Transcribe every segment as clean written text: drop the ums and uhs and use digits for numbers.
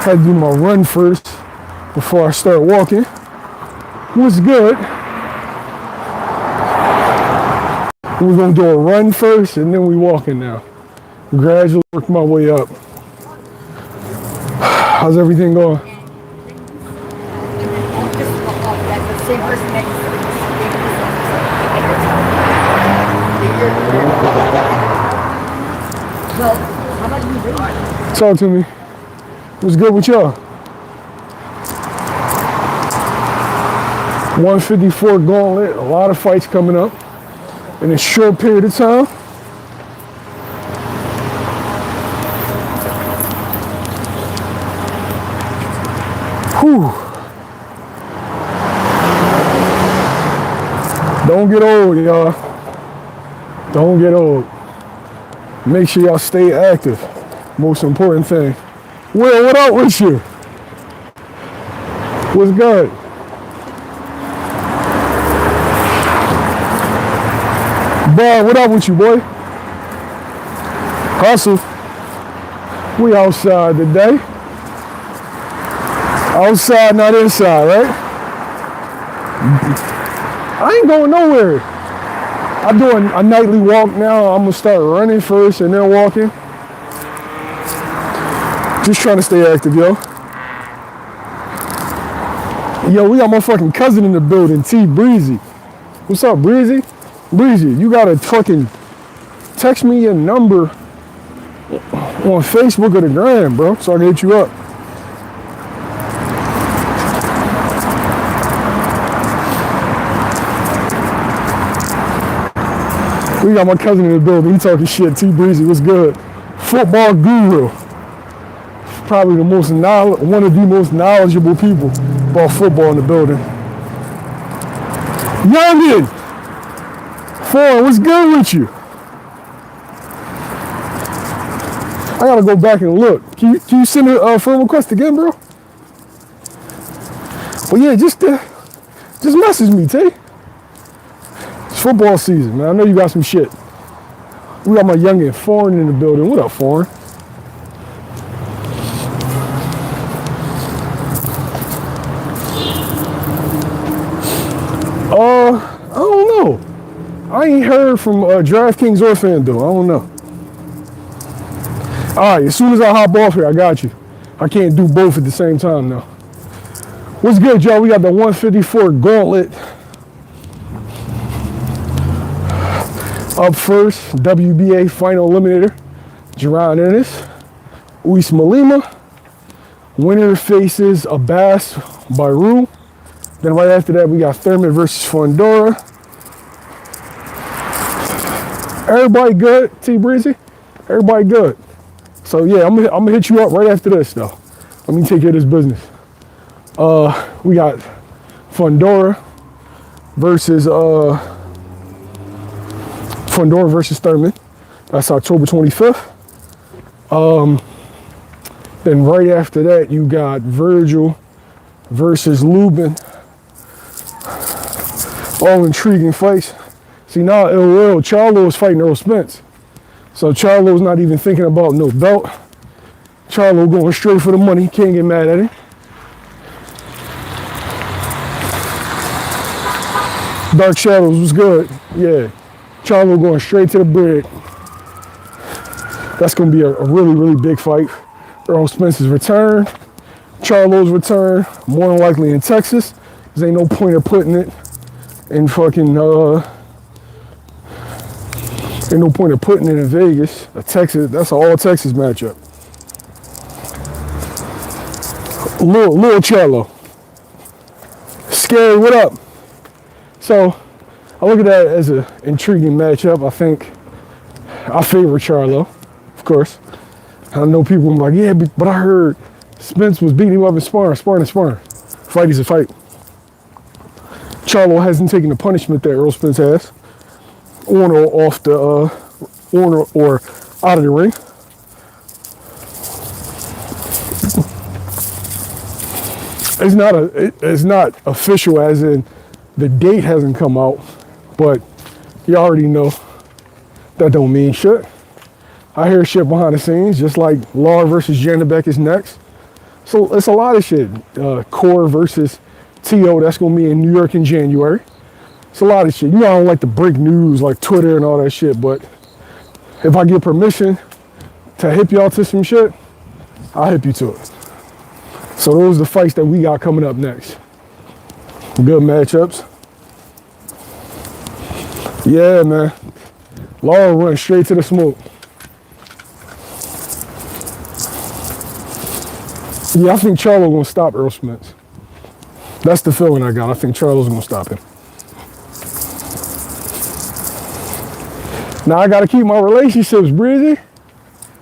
Had to do my run first before I start walking. Was good. We're gonna do a run first and then we walking now. Gradually work my way up. How's everything going? Talk to me. What's good with y'all? 154 Gauntlet, a lot of fights coming up in a short period of time. Whew. Don't get old, y'all. Don't get old. Make sure y'all stay active. Most important thing. Will, what up with you? What's good? Bud, what up with you, boy? Hustle. We outside today. Outside, not inside, right? I ain't going nowhere. I'm doing a nightly walk now. I'm gonna start running first and then walking. Just trying to stay active, yo. Yo, we got my fucking cousin in the building, T Breezy. What's up, Breezy? Breezy, you gotta fucking text me your number on Facebook or the gram, bro, so I can hit you up. We got my cousin in the building. He talking shit. T Breezy, what's good? Football guru. Probably one of the most knowledgeable people about football in the building. Youngin! Foreign, what's good with you? I gotta go back and look. Can you send a friend request again, bro? Well, yeah, just message me, T. It's football season, man. I know you got some shit. We got my youngin' Foreign in the building. What up, Foreign? I don't know. I ain't heard from DraftKings or FanDuel. I don't know. All right, as soon as I hop off here, I got you. I can't do both at the same time now. What's good, y'all? We got the 154 Gauntlet. Up first, WBA final eliminator, Jaron Ennis, Uisma Lima. Winner faces Abbas Bairu. Then right after that, we got Thurman versus Fondura. Everybody good, T Breezy? Everybody good. So yeah, I'm gonna hit you up right after this though. Let me take care of this business. We got Fundora versus Thurman. That's October 25th. Then right after that, you got Vergil versus Luben. All intriguing fights. See, now Charlo is fighting Earl Spence. So Charlo's not even thinking about no belt. Charlo going straight for the money. Can't get mad at him. Dark Shadows was good. Yeah. Charlo going straight to the bread. That's going to be a really, really big fight. Earl Spence's return. Charlo's return. More than likely in Texas. There's ain't no point of putting it in fucking, ain't no point of putting it in Vegas. Texas, that's an all Texas matchup. Lil Charlo. Scary, what up? So, I look at that as an intriguing matchup. I think I favor Charlo, of course. I know people are like, yeah, but I heard Spence was beating him up in sparring. Fight is a fight. Charlo hasn't taken the punishment that Earl Spence has, on or off the, on or out of the ring. It's not official as in the date hasn't come out, but you already know that don't mean shit. I hear shit behind the scenes, just like Law versus Janabek is next. So it's a lot of shit. Core versus T.O. That's gonna be in New York in January. It's a lot of shit. You know I don't like to break news like Twitter and all that shit, but if I get permission to hip y'all to some shit, I'll hip you to it. So those are the fights that we got coming up next. Good matchups. Yeah, man. Laura run straight to the smoke. Yeah, I think Charlo gonna stop Earl Spence. That's the feeling I got. I think Charlo's gonna stop him. Now I gotta keep my relationships, Breezy.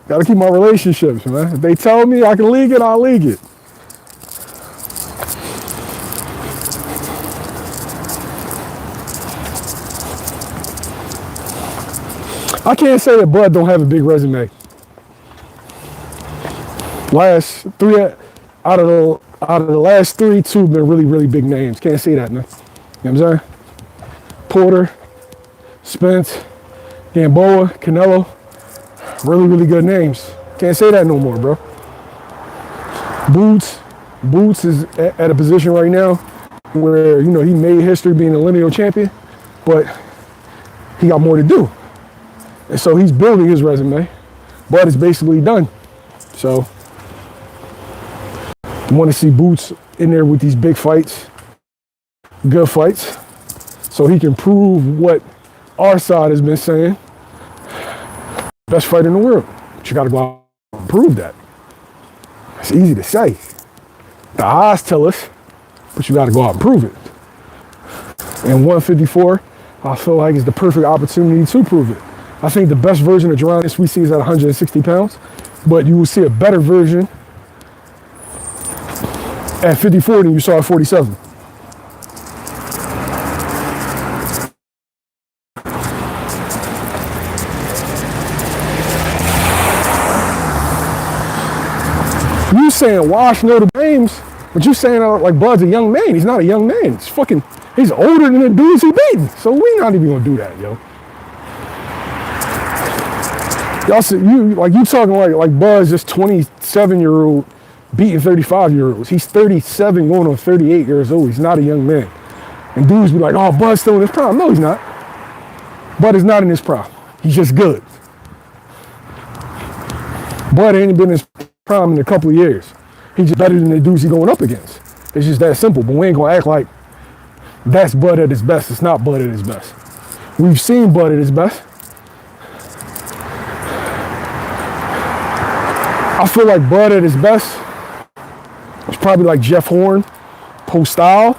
Gotta keep my relationships, man. If they tell me I can league it, I'll league it. I can't say that Bud don't have a big resume. Last three out of the last three, two have been really, really big names. Can't say that, man. You know what I'm saying? Porter, Spence, Gamboa, Canelo, really, really good names. Can't say that no more, bro. Boots is at a position right now where, you know, he made history being a lineal champion, but he got more to do. And so he's building his resume. Bud is basically done. So I want to see Boots in there with these big fights, good fights, so he can prove what our side has been saying. Best fight in the world. But you got to go out and prove that. It's easy to say. The odds tell us, but you got to go out and prove it. And 154, I feel like is the perfect opportunity to prove it. I think the best version of Jaron we see is at 160 pounds, but you will see a better version at 54 than you saw at 47. You saying Wash Notre Dame's, but you saying like Bud's a young man. He's not a young man. He's older than the dudes he beating. So we not even gonna do that, yo. Y'all see, you talking like Bud's just 27-year-old beating 35-year-olds. He's 37 going on 38 years old. He's not a young man. And dudes be like, oh, Bud's still in his prime. No, he's not. Bud is not in his prime. He's just good. Bud ain't been in his prime in a couple of years. He's just better than the dudes he's going up against. It's just that simple. But we ain't gonna act like that's Bud at his best. It's not Bud at his best. We've seen Bud at his best. I feel like Bud at his best was probably like Jeff Horn, post-style.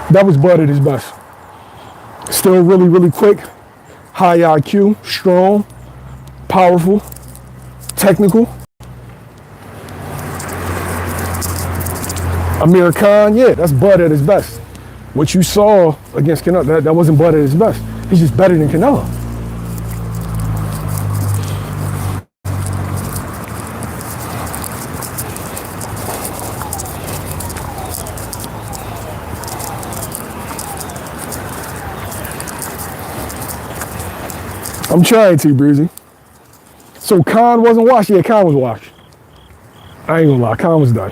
That was Bud at his best. Still really, really quick, high IQ, strong, powerful, technical. Amir Khan, yeah, that's Bud at his best. What you saw against Canelo, that wasn't Bud at his best. He's just better than Canelo. I'm trying to, Breezy. So Khan wasn't washed? Yeah, Khan was washed. I ain't gonna lie, Khan was done.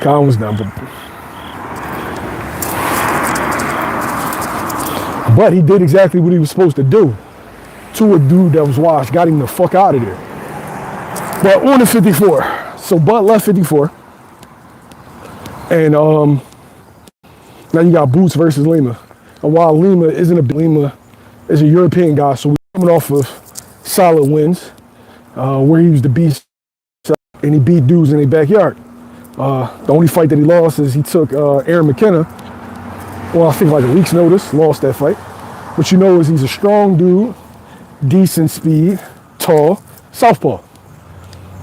Khan was done. But he did exactly what he was supposed to do to a dude that was washed, got him the fuck out of there. But on the 54. So Bud left 54. And now you got Boots versus Lima. And while Lima is a European guy, so we're coming off of solid wins, where he was the beast and he beat dudes in their backyard. The only fight that he lost is he took Aaron McKenna, well, I think like a week's notice, lost that fight. But you know is he's a strong dude, decent speed, tall, southpaw.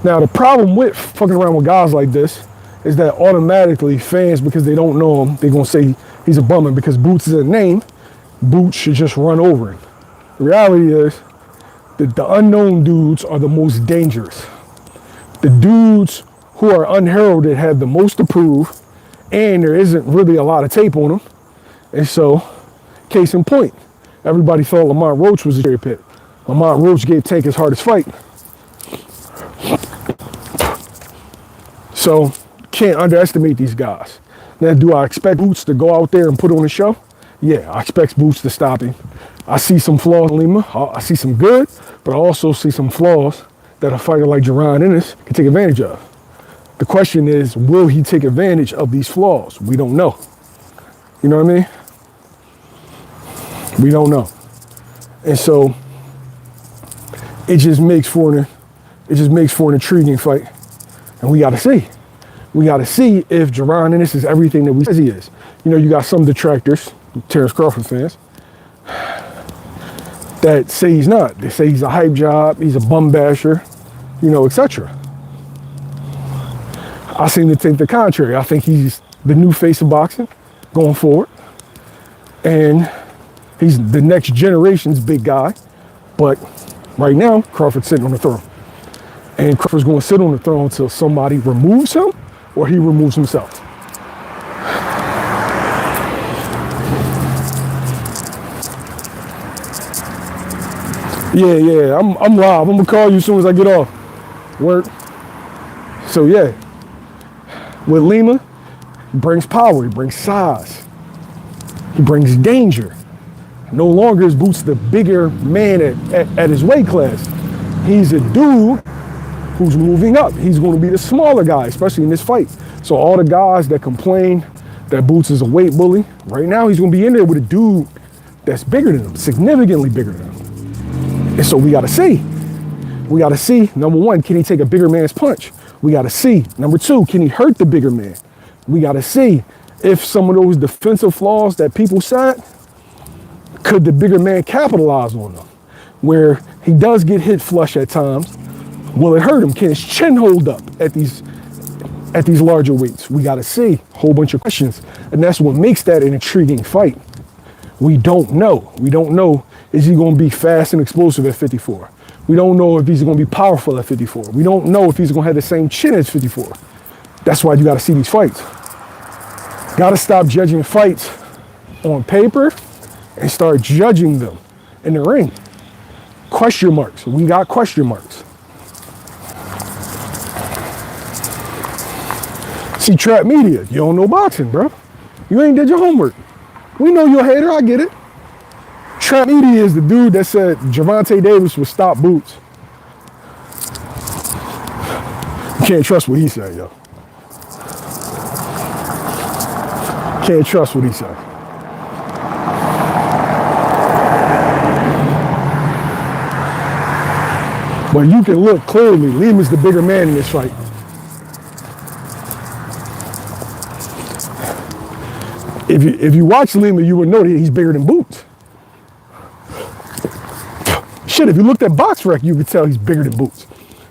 Now the problem with fucking around with guys like this is that automatically fans, because they don't know him, they're gonna say he's a bummer because Boots is a name. Boots should just run over him. The reality is that the unknown dudes are the most dangerous. The dudes who are unheralded have the most to prove, and there isn't really a lot of tape on them. And so, case in point, everybody thought Lamont Roach was a cherry pit. Lamont Roach gave Tank his hardest fight. So can't underestimate these guys. Now, do I expect Boots to go out there and put on a show? Yeah, I expect Boots to stop him. I see some flaws in Lima. I see some good, but I also see some flaws that a fighter like Jaron Ennis can take advantage of. The question is, will he take advantage of these flaws? We don't know. You know what I mean? We don't know. And so it just makes for an intriguing fight. And we gotta see. We gotta see if Jaron Ennis is everything that we says he is. You know, you got some detractors, Terrence Crawford fans, that say he's not. They say he's a hype job, he's a bum basher, you know, etc. I seem to think the contrary. I think he's the new face of boxing going forward. And he's the next generation's big guy. But right now, Crawford's sitting on the throne. And Crawford's going to sit on the throne until somebody removes him or he removes himself. Yeah, I'm live. I'm gonna call you as soon as I get off work. So yeah, with Lima, he brings power, he brings size, he brings danger. No longer is Boots the bigger man at his weight class. He's a dude who's moving up. He's going to be the smaller guy, especially in this fight. So all the guys that complain that Boots is a weight bully, right now he's going to be in there with a dude that's bigger than him, significantly bigger than him. And so we got to see. We got to see, number one, can he take a bigger man's punch? We got to see. Number two, can he hurt the bigger man? We got to see if some of those defensive flaws that people said, could the bigger man capitalize on them? Where he does get hit flush at times, will it hurt him? Can his chin hold up at these larger weights? We got to see. A whole bunch of questions. And that's what makes that an intriguing fight. We don't know. We don't know, is he going to be fast and explosive at 54? We don't know if he's going to be powerful at 54. We don't know if he's going to have the same chin as 54. That's why you got to see these fights. Got to stop judging fights on paper and start judging them in the ring. Question marks. We got question marks. See, Trap Media, you don't know boxing, bro. You ain't did your homework. We know you're a hater, I get it. Trap Media is the dude that said Gervonta Davis would stop Boots. You can't trust what he said, yo. Can't trust what he said. But you can look clearly, Lima's the bigger man in this fight. If you watch Lima, you would know that he's bigger than Boots. Shit, if you looked at BoxRec, you could tell he's bigger than Boots.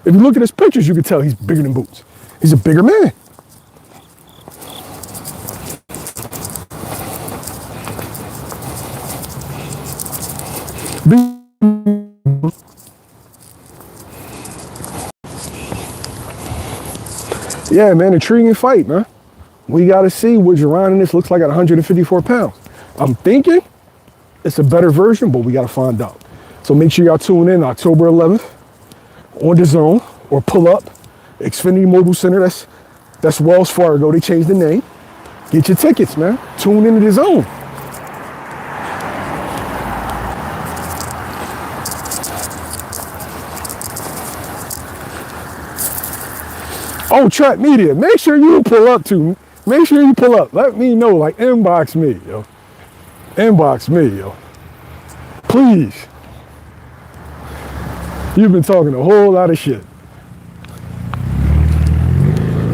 If you look at his pictures, you could tell he's bigger than Boots. He's a bigger man. Yeah, man, intriguing fight, man. We got to see what Jaron Ennis looks like at 154 pounds. I'm thinking it's a better version, but we got to find out. So make sure y'all tune in October 11th on the Zone or pull up Xfinity Mobile Center. That's Wells Fargo. They changed the name. Get your tickets, man. Tune into the Zone. Oh, Trap Media, make sure you pull up too. Make sure you pull up. Let me know, like inbox me, yo. Inbox me, yo. Please. You've been talking a whole lot of shit.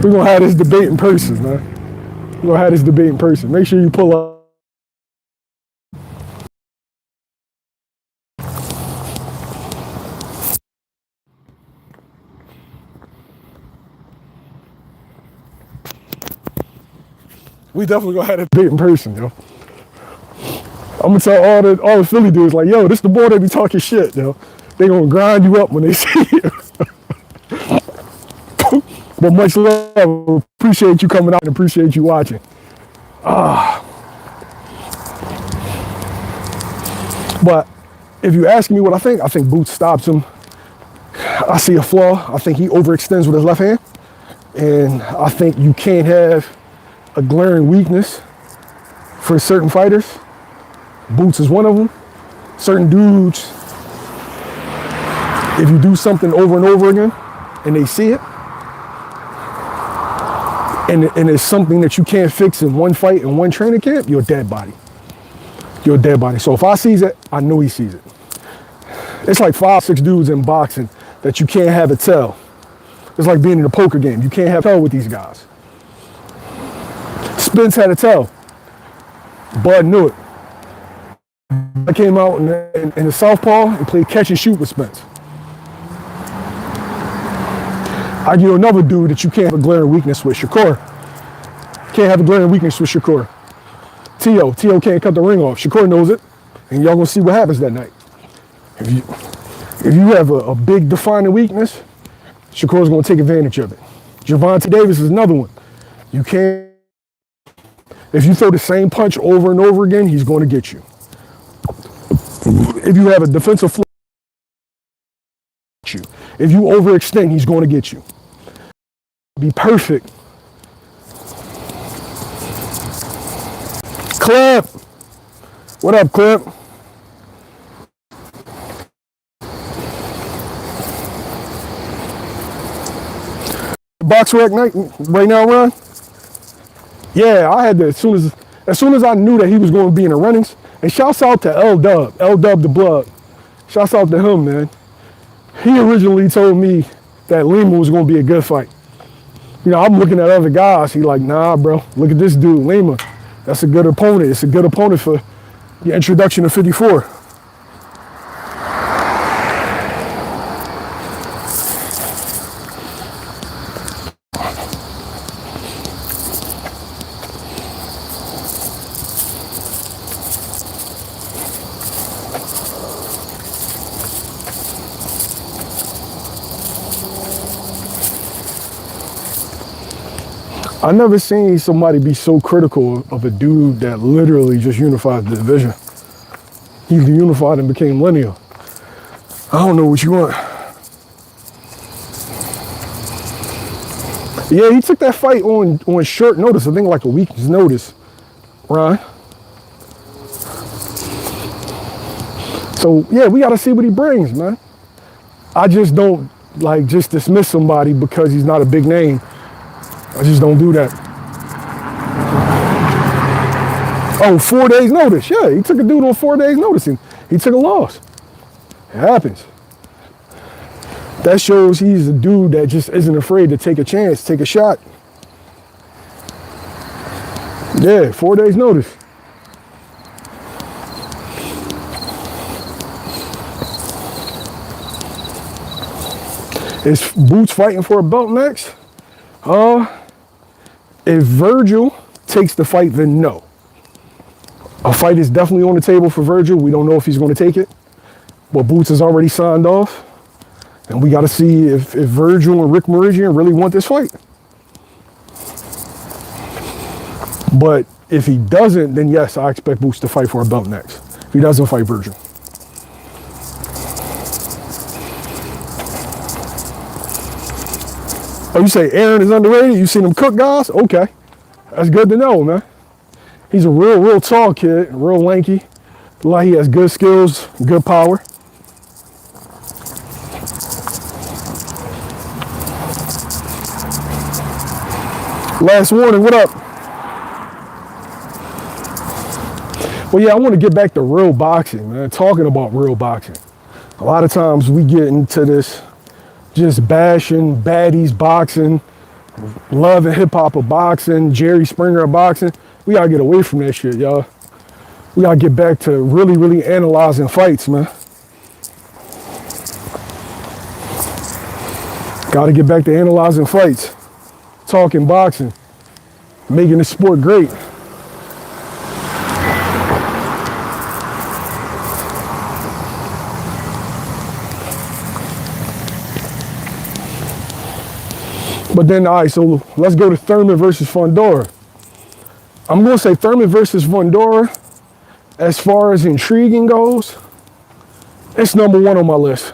We're gonna have this debate in person, man. We're gonna have this debate in person. Make sure you pull up. We definitely gonna have that debate in person, yo. I'm gonna tell all the Philly dudes, like, yo, this the boy that be talking shit, yo. They gonna grind you up when they see you. But much love. Appreciate you coming out and appreciate you watching. But if you ask me what I think Boots stops him. I see a flaw. I think he overextends with his left hand. And I think you can't have a glaring weakness for certain fighters. Boots is one of them. Certain dudes, if you do something over and over again and they see it, and it's something that you can't fix in one fight, in one training camp, you're a dead body. You're a dead body. So if I sees it, I know he sees it. It's like 5, 6 dudes in boxing that you can't have a tell. It's like being in a poker game. You can't have a tell with these guys. Spence had a tell. Bud knew it. I came out in the southpaw and played catch and shoot with Spence. I give you another dude that you can't have a glaring weakness with, Shakur. Can't have a glaring weakness with Shakur. T.O. can't cut the ring off. Shakur knows it, and y'all gonna see what happens that night. If you have a big defining weakness, Shakur's gonna take advantage of it. Gervonta Davis is another one. You can't, if you throw the same punch over and over again, he's gonna get you. If you have a defensive flow, if you overextend, he's going to get you. Be perfect. Clip. What up, Clip? Box rec night right now, Ron? Yeah, I had to as soon as I knew that he was going to be in the runnings. And shouts out to L-Dub the Blood. Shouts out to him, man. He originally told me that Lima was going to be a good fight. You know, I'm looking at other guys. He like, nah, bro. Look at this dude, Lima. That's a good opponent. It's a good opponent for the introduction of 54. I never seen somebody be so critical of a dude that literally just unified the division. He unified and became linear. I don't know what you want. Yeah, he took that fight on short notice. I think like a week's notice, Ron. So yeah, we got to see what he brings, man. I just don't like just dismiss somebody because he's not a big name. I just don't do that. Oh, 4 days notice. Yeah, he took a dude on 4 days notice and he took a loss. It happens. That shows he's a dude that just isn't afraid to take a chance, take a shot. Yeah, 4 days notice. Is Boots fighting for a belt next? If Vergil takes the fight, then no. A fight is definitely on the table for Vergil. We don't know if he's going to take it. But Boots has already signed off. And we got to see if Vergil and Rick Meridian really want this fight. But if he doesn't, then yes, I expect Boots to fight for a belt next. If he doesn't fight Vergil. Oh, you say Aaron is underrated? You seen him cook guys? Okay. That's good to know, man. He's a real tall kid, real lanky. Like he has good skills, good power. Last warning, what up? Well, yeah, I want to get back to real boxing, man. Talking about real boxing. A lot of times we get into this just bashing, baddies boxing, love and hip hop of boxing, Jerry Springer of boxing. We gotta get away from that shit, y'all. We gotta get back to really analyzing fights, man. Gotta get back to analyzing fights, talking boxing, making the sport great. But then, all right, so let's go to Thurman versus Fundora. I'm going to say Thurman versus Fundora, as far as intriguing goes, it's #1 on my list.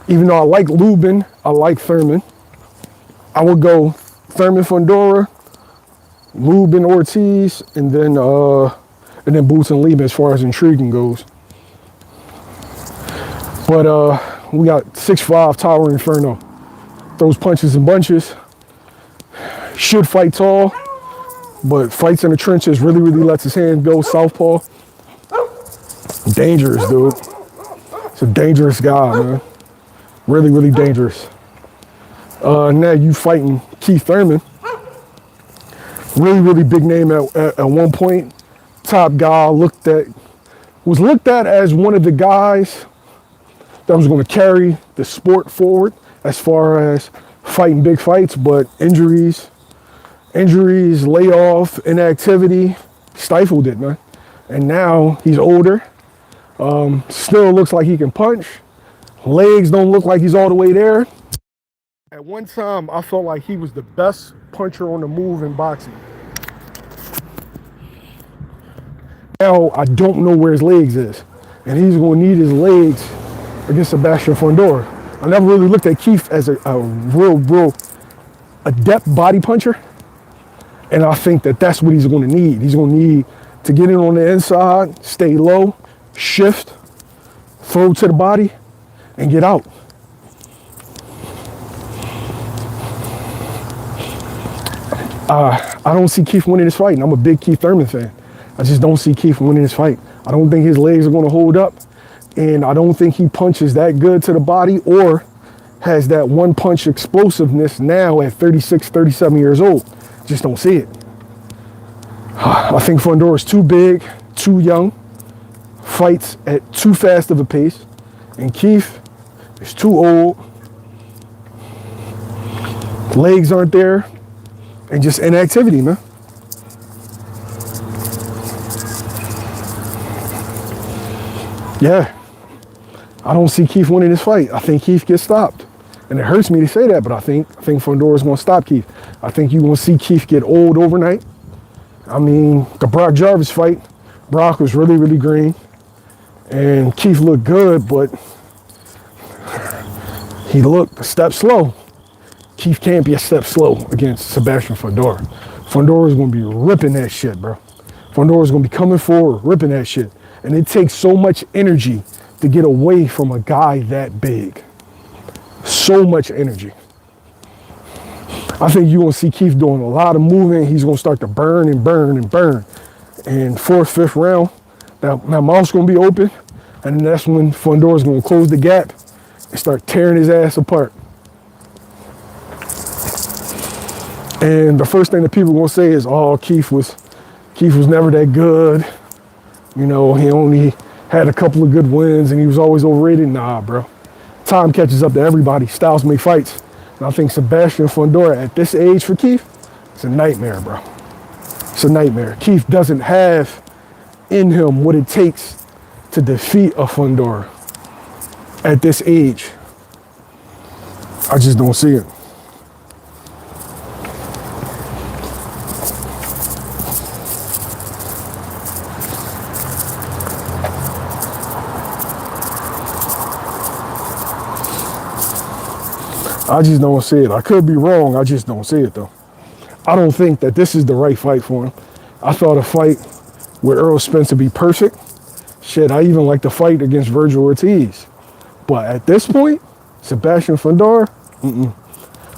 Even though I like Luben, I like Thurman. I would go Thurman, Fundora, Lubin, Ortiz, and then Boots and Lima as far as intriguing goes. But we got 6'5" Tower Inferno. Throws punches in bunches. Should fight tall, but fights in the trenches, really lets his hand go southpaw. Dangerous, dude. It's a dangerous guy, man. Really dangerous. Now you fighting Keith Thurman. Really big name at one point. Top guy, was looked at as one of the guys that was going to carry the sport forward as far as fighting big fights, but injuries, layoff, inactivity stifled it, man. And now he's older. Still looks like he can punch. Legs don't look like he's all the way there. At one time, I felt like he was the best puncher on the move in boxing. Now, I don't know where his legs is. And he's going to need his legs against Sebastian Fondora. I never really looked at Keith as a real adept body puncher. And I think that's what he's going to need. He's going to need to get in on the inside, stay low, shift, throw to the body, and get out. I don't see Keith winning this fight, and I'm a big Keith Thurman fan. I just don't see Keith winning this fight. I don't think his legs are going to hold up, and I don't think he punches that good to the body or has that one-punch explosiveness now at 36, 37 years old. Just don't see it. I think Fundora's too big, too young, fights at too fast of a pace, and Keith is too old. Legs aren't there, and just inactivity, man. Yeah, I don't see Keith winning this fight. I think Keith gets stopped. And it hurts me to say that, but I think Fundora's going to stop Keith. I think you're going to see Keith get old overnight. I mean, the Brock Jarvis fight, Brock was really green. And Keith looked good, but he looked a step slow. Keith can't be a step slow against Sebastian Fondora. Fondora's going to be ripping that shit, bro. Fondora's going to be coming forward, ripping that shit. And it takes so much energy to get away from a guy that big. So much energy. I think you're going to see Keith doing a lot of moving. He's going to start to burn. And fourth, fifth round, that mouth's going to be open. And that's when Fondora's going to close the gap and start tearing his ass apart. And the first thing that people are going to say is, oh, Keith was never that good. You know, he only had a couple of good wins and he was always overrated. Nah, bro. Time catches up to everybody. Styles make fights. And I think Sebastian Fondora at this age for Keith, it's a nightmare, bro. It's a nightmare. Keith doesn't have in him what it takes to defeat a Fundora at this age. I just don't see it. I just don't see it. I could be wrong. I just don't see it, though. I don't think that this is the right fight for him. I thought a fight with Errol Spence would be perfect. Shit, I even like the fight against Vergil Ortiz. But at this point, Sebastian Fondora,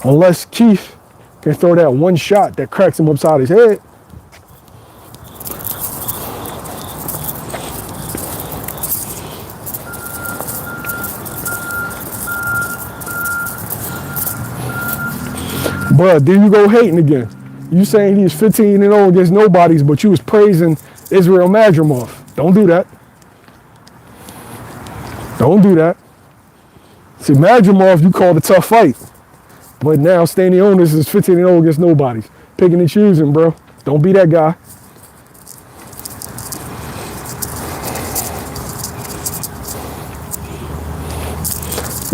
unless Keith can throw that one shot that cracks him upside his head. Bruh, there you go hating again. You saying he's 15-0 against nobodies, but you was praising Israel Madrimov. Don't do that. Don't do that. See, Madrimov, you called a tough fight. But now Stanionis is 15-0 against nobodies. Picking and choosing, bro. Don't be that guy.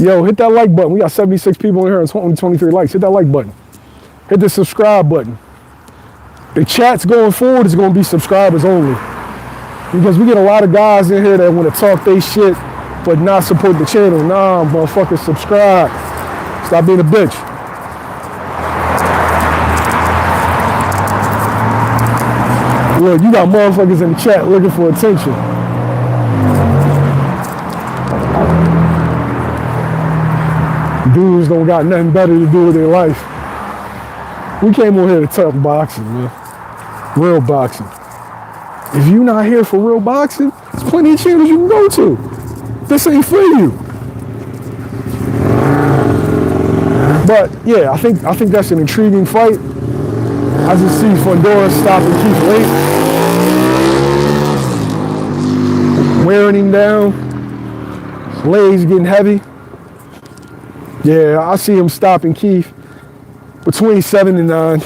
Yo, hit that like button. We got 76 people in here and only 23 likes. Hit that like button. Hit the subscribe button. The chats going forward is going to be subscribers only. Because we get a lot of guys in here that want to talk they shit but not support the channel. Nah, motherfuckers, subscribe. Stop being a bitch. Look, you got motherfuckers in the chat looking for attention. Dudes don't got nothing better to do with their life. We came on here to talk boxing, man. Real boxing. If you're not here for real boxing, there's plenty of channels you can go to. This ain't for you. But yeah, I think that's an intriguing fight. I just see Fondora stopping Keith late, wearing him down. His legs getting heavy. Yeah, I see him stopping Keith between 7 and 9.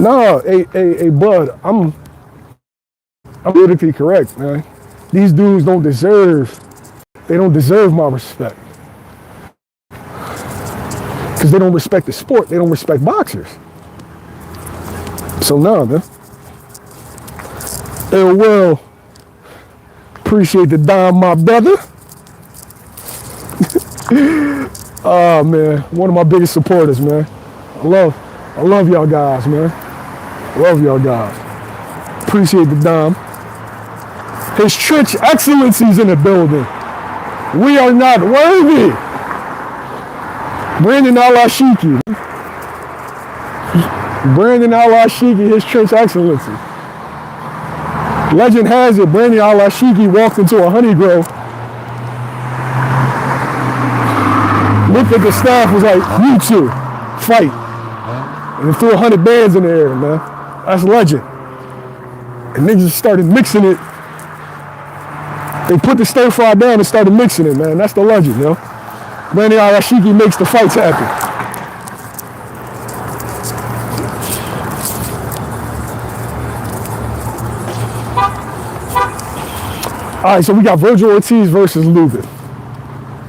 No, hey, Bud, I'm politically correct, man. These dudes don't deserve my respect. Because they don't respect the sport, they don't respect boxers. So no, man. Ill will. Appreciate the dime, my brother. Oh man, one of my biggest supporters, man. I love y'all guys, man. Love y'all guys. Appreciate the dime. His Trench Excellency's in the building. We are not worthy. Brandon Alashiki. Brandon Alashiki, his Trench Excellency. Legend has it, Brandon Alashiki walked into a honey grove, looked at the staff, was like, you two, fight. And threw 100 bands in the air, man. That's legend. And niggas started mixing it. They put the stir fry down and started mixing it, man. That's the legend, yo. Brandon Alashiki makes the fights happen. All right, so we got Vergil Ortiz versus Luben.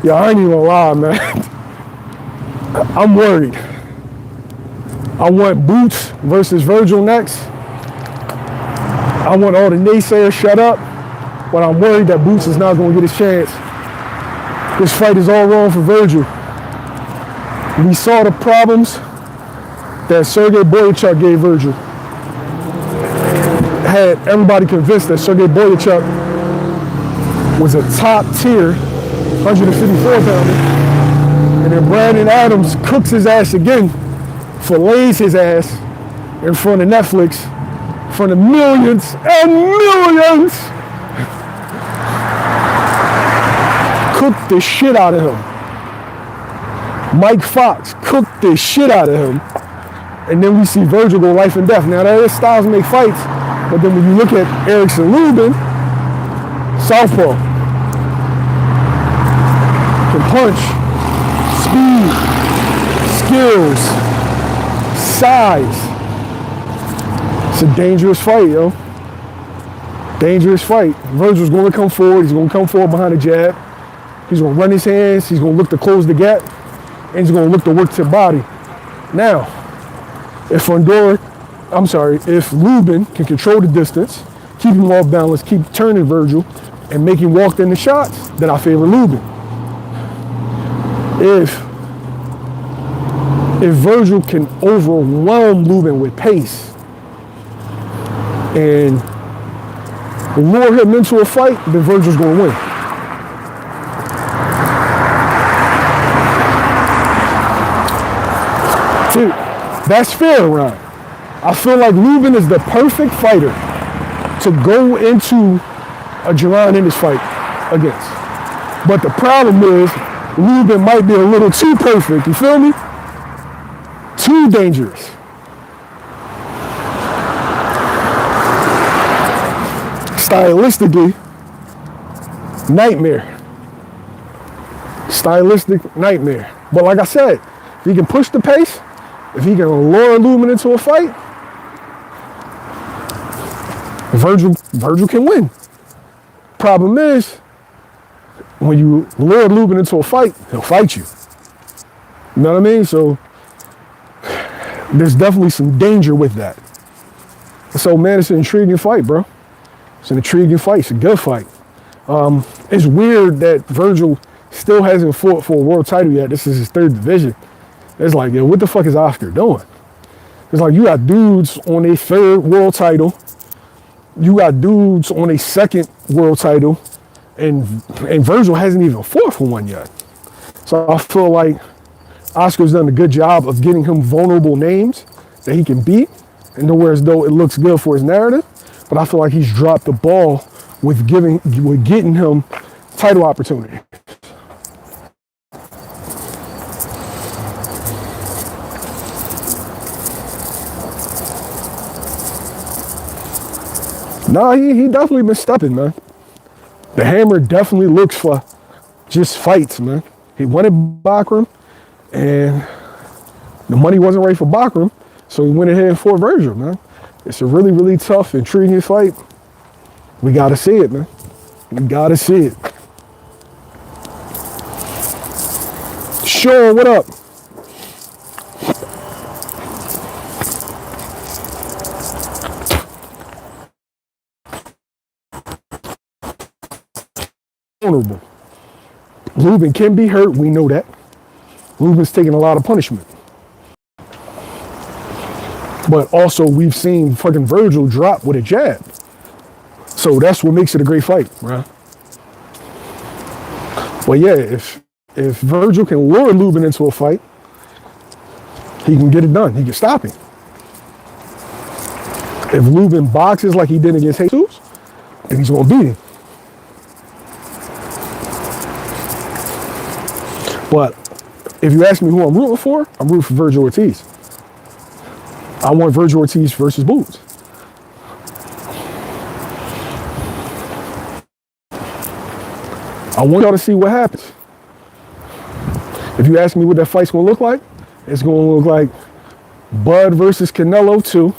Yeah, I ain't even gonna lie, man. I'm worried. I want Boots versus Vergil next. I want all the naysayers shut up, but I'm worried that Boots is not gonna get his chance. This fight is all wrong for Vergil. We saw the problems that Sergey Boyachuk gave Vergil. Had everybody convinced that Sergey Boyachuk was a top tier 154 pounder. And then Brandon Adams cooks his ass again, fillets his ass in front of Netflix, in front of millions and millions. Cooked the shit out of him. Mike Fox cooked the shit out of him. And then we see Vergil go life and death. Now, their styles make fights, but then when you look at Erickson Luben, southpaw, can punch, speed, skills, size. It's a dangerous fight, yo. Dangerous fight. Vergil's going to come forward. He's going to come forward behind the jab. He's going to run his hands. He's going to look to close the gap. And he's going to look to work to the body. Now, if Luben can control the distance, keep him off balance, keep turning Vergil, and make him walk in the shots, then I favor Luben. If Vergil can overwhelm Luben with pace and lure him into a fight, then Vergil's going to win. See, that's fair, Ron. I feel like Luben is the perfect fighter to go into a Jaron Ennis fight against. But the problem is, Luben might be a little too perfect, you feel me? Too dangerous. Stylistically, nightmare. Stylistic nightmare. But like I said, if he can push the pace, if he can lure Luben into a fight, Vergil can win. Problem is, when you lure Luben into a fight, he'll fight you. You know what I mean? So there's definitely some danger with that. So man, it's an intriguing fight, bro. It's an intriguing fight. It's a good fight. It's weird that Vergil still hasn't fought for a world title yet. This is his third division. It's like, yo, what the fuck is Oscar doing? It's like you got dudes on a third world title. You got dudes on a second world title. And Vergil hasn't even fought for one yet. So I feel like Oscar's done a good job of getting him vulnerable names that he can beat. And nowhere as though it looks good for his narrative. But I feel like he's dropped the ball with getting him title opportunity. Nah, he definitely been stepping, man. The Hammer definitely looks for just fights, man. He wanted Bakram, and the money wasn't right for Bakram, so he went ahead and fought Vergil, man. It's a really, really tough, intriguing fight. We gotta see it, man. We gotta see it. Sure, what up? Vulnerable. Luben can be hurt, we know that. Luben's taking a lot of punishment. But also we've seen fucking Vergil drop with a jab. So that's what makes it a great fight, right? But yeah, if Vergil can lure Luben into a fight, he can get it done. He can stop him. If Luben boxes like he did against Jesus, then he's gonna beat him. But if you ask me who I'm rooting for Vergil Ortiz. I want Vergil Ortiz versus Boots. I want y'all to see what happens. If you ask me what that fight's gonna look like, it's gonna look like Bud versus Canelo 2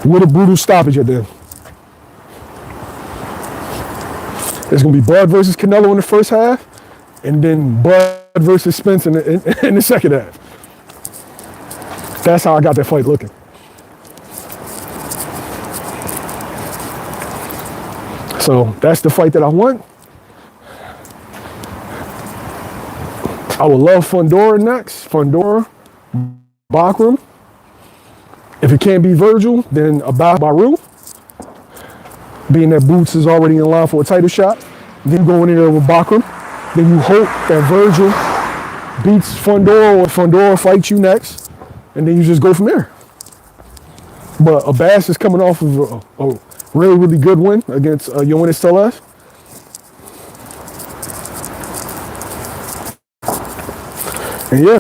with a brutal stoppage at the end. It's gonna be Bud versus Canelo in the first half, and then Bud versus Spence in the second half. That's how I got that fight looking. So that's the fight that I want. I would love Fondura next. Fondura, Bakram. If it can't be Vergil, then Baru. Being that Boots is already in line for a title shot. Then going in there with Bakram. Then you hope that Vergil beats Fundora or Fundora fights you next. And then you just go from there. But Abbas is coming off of a really, really good win against Yoenis Teles. And yeah.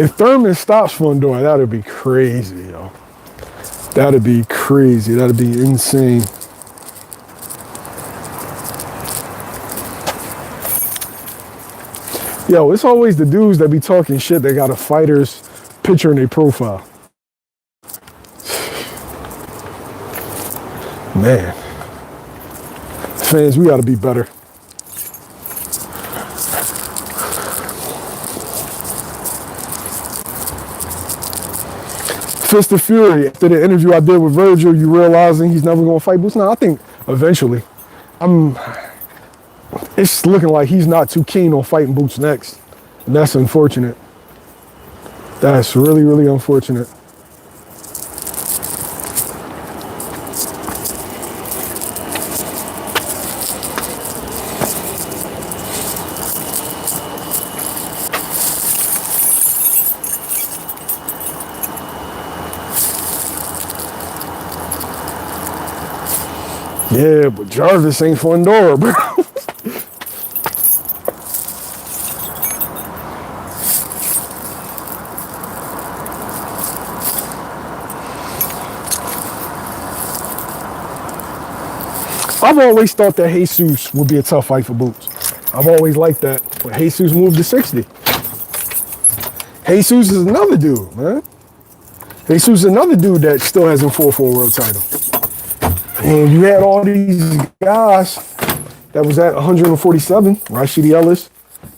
If Thurman stops Fundora, that'd be crazy, yo. That'd be crazy. That'd be insane. Yo, it's always the dudes that be talking shit that got a fighter's picture in their profile. Man. Fans, we gotta be better. Fist of Fury, after the interview I did with Vergil, you realizing he's never gonna fight Boots? No, I think eventually. It's looking like he's not too keen on fighting Boots next. And that's unfortunate. That's really, really unfortunate. Yeah, but Jarvis ain't Fundora, bro. I've always thought that Jesus would be a tough fight for Boots. I've always liked that. But Jesus moved to 60. Jesus is another dude, man. Jesus is another dude that still hasn't fought for a world title. And you had all these guys that was at 147, Rashidi Ellis,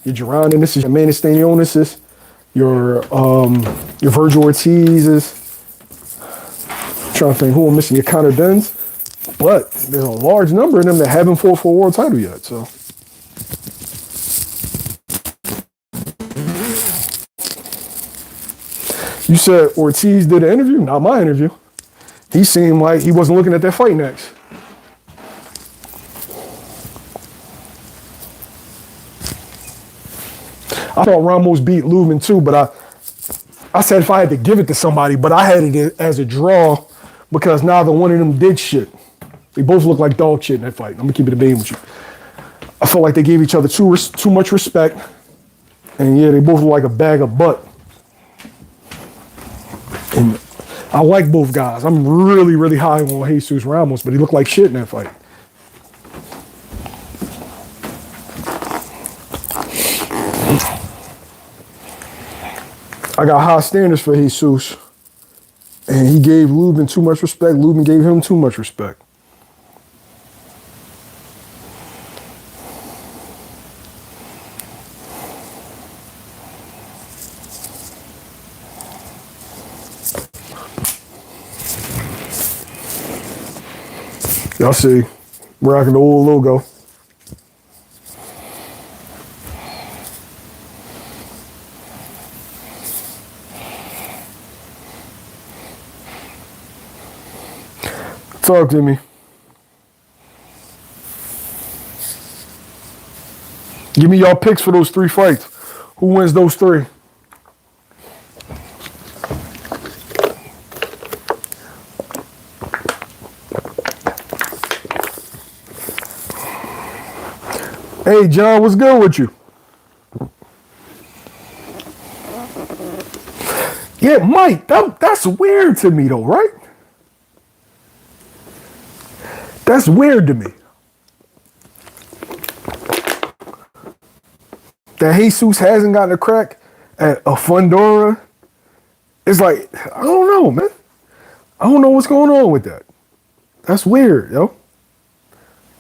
your Jaron Ennis, your Manistanionis, your Vergil Ortiz, trying to think who I'm missing, your Connor Duns. But there's a large number of them that haven't fought for a world title yet. So you said Ortiz did an interview? Not my interview. He seemed like he wasn't looking at that fight next. I thought Ramos beat Luben too, but I said if I had to give it to somebody, but I had it as a draw because neither one of them did shit. They both look like dog shit in that fight. I'm gonna keep it a beam with you. I felt like they gave each other too much respect, and yeah, they both look like a bag of butt. And I like both guys. I'm really, really high on Jesus Ramos, but he looked like shit in that fight. I got high standards for Jesus, and he gave Luben too much respect. Luben gave him too much respect. Y'all see, rocking the old logo. Talk to me. Give me y'all picks for those 3 fights. Who wins those 3? Hey, John, what's good with you? Yeah, Mike, that's weird to me though, right? That's weird to me. That Jesus hasn't gotten a crack at a Fundora. It's like, I don't know, man. I don't know what's going on with that. That's weird, yo.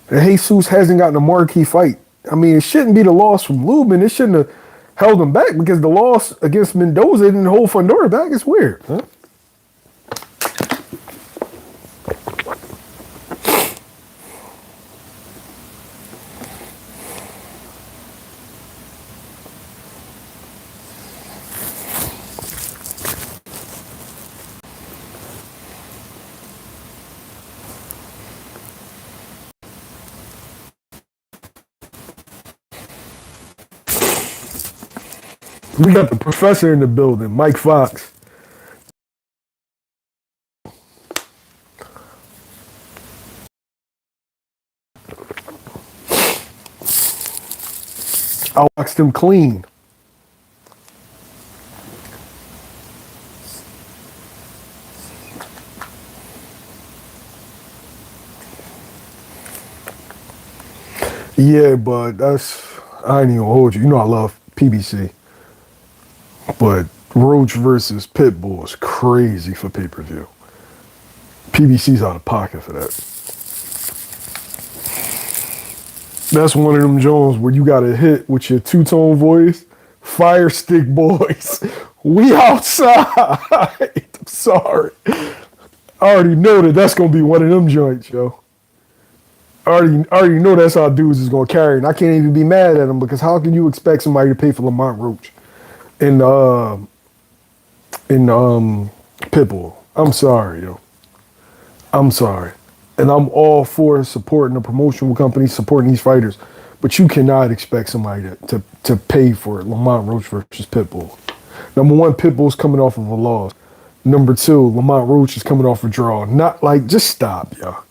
That Jesus hasn't gotten a marquee fight. I mean, it shouldn't be the loss from Luben. It shouldn't have held him back because the loss against Mendoza didn't hold Fondura back. It's weird, huh? We got the professor in the building, Mike Fox. I waxed him clean. Yeah, but I ain't even gonna hold you. You know I love PBC. But Roach versus Pitbull is crazy for pay-per-view. PBC's out of pocket for that. That's one of them Jones where you got to hit with your two-tone voice. Fire stick boys. We outside. I'm sorry. I already know that's going to be one of them joints, yo. I already know that's how dudes is going to carry. And I can't even be mad at them because how can you expect somebody to pay for Lamont Roach in Pitbull? I'm sorry, yo. I'm sorry. And I'm all for supporting the promotional companies, supporting these fighters. But you cannot expect somebody to pay for Lamont Roach versus Pitbull. Number one, Pitbull's coming off of a loss. Number two, Lamont Roach is coming off a draw. Not like, just stop, y'all.